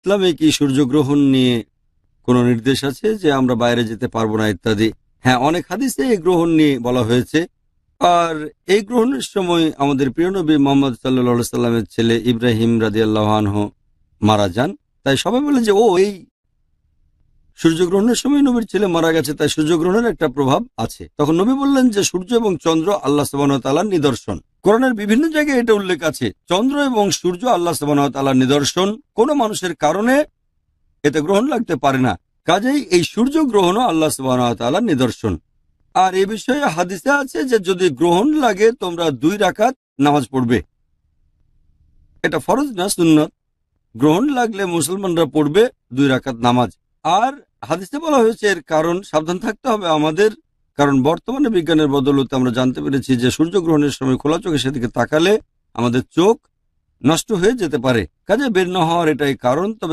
ইসলামে কি সূর্যগ্রহণ নিয়ে কোনো নির্দেশ আছে যে আমরা বাইরে যেতে পারবো না ইত্যাদি? হ্যাঁ, অনেক হাদিসে এই গ্রহণ নিয়ে বলা হয়েছে। আর এই গ্রহণের সময় আমাদের প্রিয় নবী মোহাম্মদ সাল্লাল্লাহু সাল্লামের ছেলে ইব্রাহিম রাদিয়াল্লাহু আনহু মারা যান। তাই সবাই বলে যে এই সূর্যগ্রহণের সময় নবীর ছেলে মারা গেছে, তাই সূর্যগ্রহণের একটা প্রভাব আছে। তখন নবী বললেন যে সূর্য এবং চন্দ্র আল্লাহ সুবহানাহু ওয়া তাআলার নিদর্শন। কোরআনের বিভিন্ন জায়গায় এটা উল্লেখ আছে, চন্দ্র এবং সূর্য আল্লাহ সুবহানাহু ওয়া তাআলার নিদর্শন, কোনো মানুষের কারণে এতে গ্রহণ লাগতে পারে না। কাজেই এই সূর্য গ্রহণও আল্লাহ সুবহানাহু ওয়া তাআলার নিদর্শন। আর এ বিষয়ে হাদিসে আছে যে যদি গ্রহণ লাগে তোমরা 2 রাকাত নামাজ পড়বে। এটা ফরজ না, সুন্নত। গ্রহণ লাগলে মুসলমানরা পড়বে 2 রাকাত নামাজ। আর হাদিসে বলা হয়েছে এর কারণ সাবধান থাকতে হবে আমাদের, কারণ বর্তমানে বিজ্ঞানের বদৌলতে আমরা জানতে পেরেছি যে সূর্যগ্রহণের সময় খোলা চোখে সেদিকে তাকালে আমাদের চোখ নষ্ট হয়ে যেতে পারে। কাজে বের না হওয়ার এটাই কারণ। তবে